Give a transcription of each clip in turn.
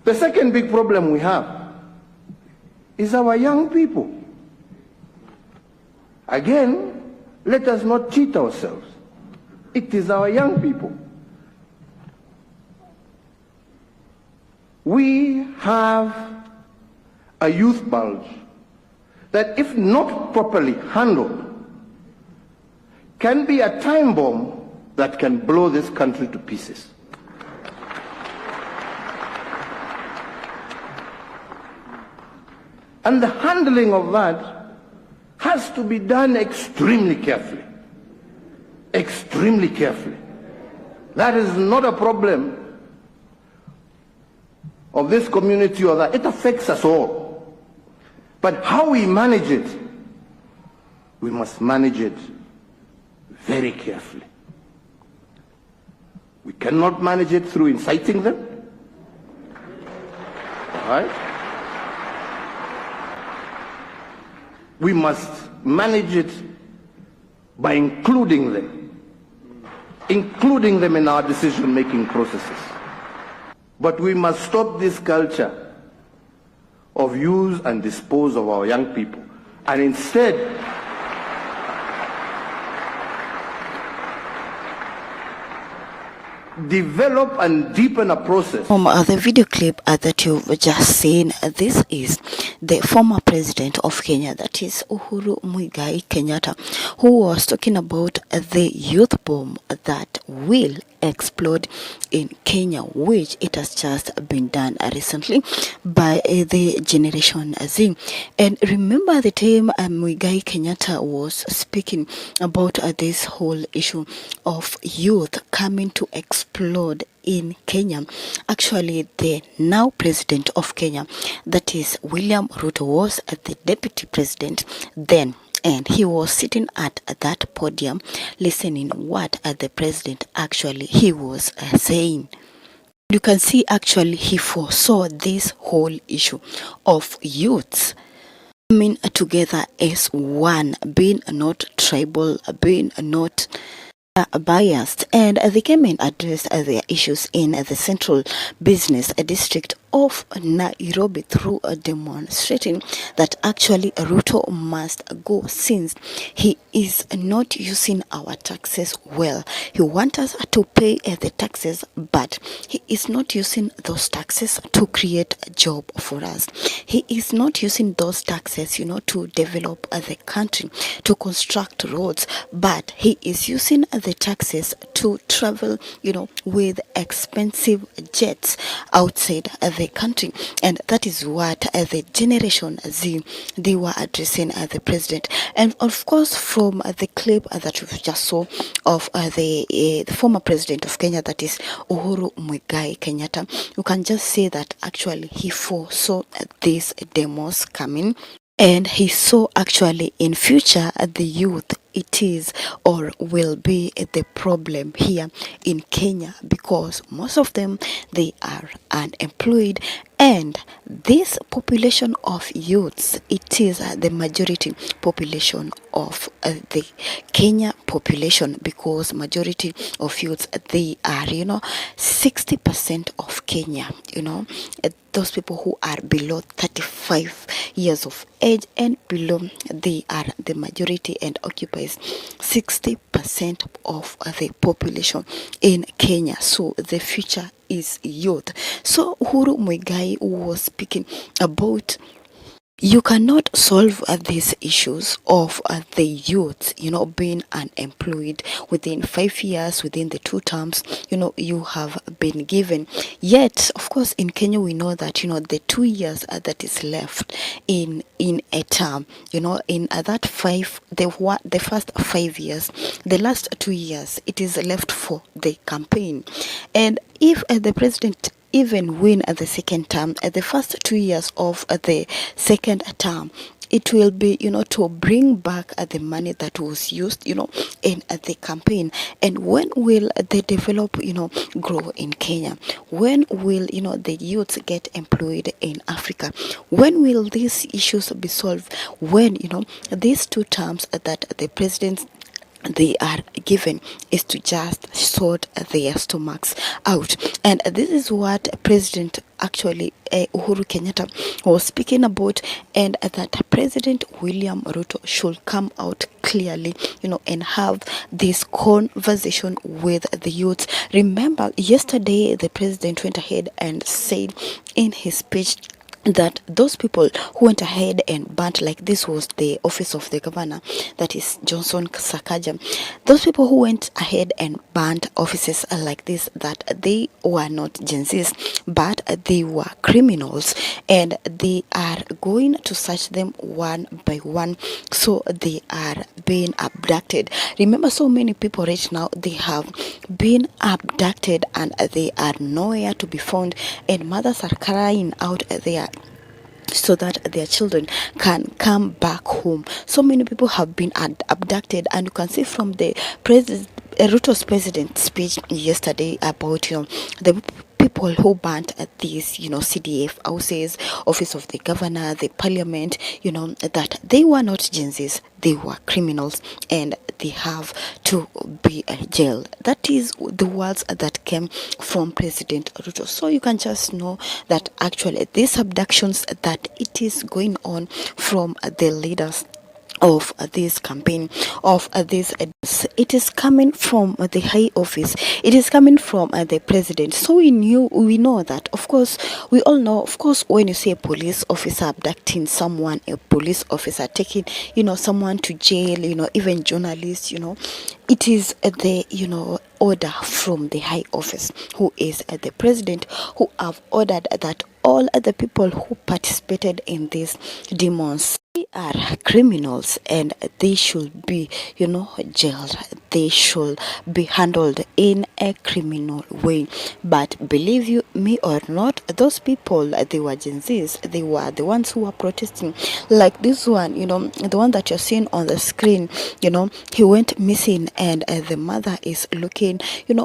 The second big problem we have is our young people. Again, let us not cheat ourselves. It is our young people. We have a youth bulge that, if not properly handled, can be a time bomb that can blow this country to pieces. And the handling of that has to be done extremely carefully. Extremely carefully. That is not a problem of this community or that. It affects us all. But how we manage it, we must manage it very carefully. We cannot manage it through inciting them. All right? We must manage it by including them in our decision-making processes. But we must stop this culture of use and dispose of our young people, and instead develop and deepen a process. From the video clip that you've just seen, this is the former president of Kenya, that is Uhuru Muigai Kenyatta, who was talking about the youth bomb that will explode in Kenya, which it has just been done recently by the Generation Z. And remember the time Muigai Kenyatta was speaking about this whole issue of youth coming to explode in Kenya. Actually, the now president of Kenya, that is William RUTO, was the deputy president then, and he was sitting at that podium listening what the president actually he was saying. You can see actually he foresaw this whole issue of youths coming together as one, being not tribal, being not biased, and they came and addressed their issues in the central business district of Nairobi through demonstrating that actually Ruto must go, since he is not using our taxes well. He wants us to pay the taxes, but he is not using those taxes to create a job for us. He is not using those taxes, to develop the country, to construct roads, but he is using the taxes to travel, with expensive jets outside the country. And that is what the Generation Z, they were addressing the president. And of course, from the clip that we just saw of the former president of Kenya, that is Uhuru Muigai Kenyatta, you can just say that actually he foresaw these demos coming, and he saw actually in future the youth, it is or will be the problem here in Kenya, because most of them, they are unemployed, and this population of youths, it is the majority population of the Kenya population, because majority of youths, they are 60% of Kenya, those people who are below 35 years of age and below, they are the majority and occupies 60% of the population in Kenya. So the future is youth. So Uhuru Muigai was speaking about you cannot solve these issues of the youth, being unemployed within 5 years, within the 2 terms, you have been given. Yet, of course, in Kenya, we know that, the 2 years that is left in a term, in that the first 5 years, the last 2 years, it is left for the campaign. And if the president even win at the second term, at the first 2 years of the second term, it will be, to bring back the money that was used, in the campaign. And when will the develop, grow in Kenya? When will, the youths get employed in Africa? When will these issues be solved? When, these 2 terms that the president they are given is to just sort their stomachs out. And this is what President actually Uhuru Kenyatta was speaking about, and that President William Ruto should come out clearly, and have this conversation with the youth. Remember, yesterday the president went ahead and said in his speech that those people who went ahead and burnt, like this was the office of the governor, that is Johnson Sakaja, those people who went ahead and burnt offices like this, that they were not Gen Zs, but they were criminals, and they are going to search them one by one, so they are being abducted. Remember, so many people right now, they have been abducted and they are nowhere to be found, and mothers are crying out there so that their children can come back home. So many people have been abducted, and you can see from the president Ruto's president speech yesterday about the people who burnt at these CDF houses, office of the governor, the parliament, that they were not Gen Zs, they were criminals, and they have to be jailed. That is the words that came from President Ruto. So you can just know that actually these abductions that it is going on from the leaders of this campaign, of this, it is coming from the high office, it is coming from the president. So we know that, of course, we all know, of course, when you see a police officer abducting someone, a police officer taking someone to jail, even journalists, it is the order from the high office, who is the president, who have ordered that all the people who participated in these demons, they are criminals, and they should be jailed. They should be handled in a criminal way. But believe you me or not, those people, they were Gen Zs. They were the ones who were protesting, like this one, the one that you're seeing on the screen. He went missing, and the mother is looking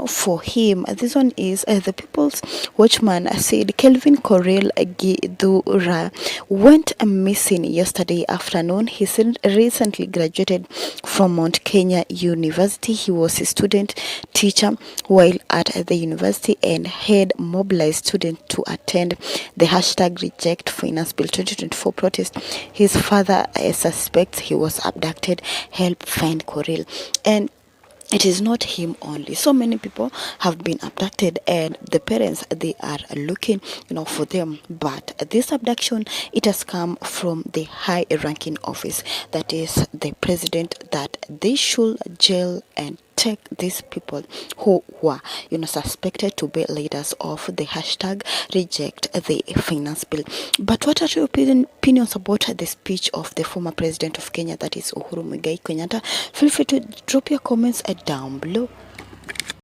for him. This one is the People's Watchman said Kelvin Corel Gidura went missing yesterday afternoon. He recently graduated from Mount Kenya University. He was a student teacher while at the university, and had mobilized students to attend the hashtag Reject Finance Bill 2024 protest. His father suspects he was abducted. Help find Corel. And it is not him only. So many people have been abducted, and the parents, they are looking for them. But this abduction, it has come from the high ranking office, that is the president, that they should jail and take these people who were suspected to be leaders of the hashtag Reject the Finance Bill. But what are your opinions about the speech of the former president of Kenya, that is Uhuru Muigai Kenyatta? Feel free to drop your comments down below.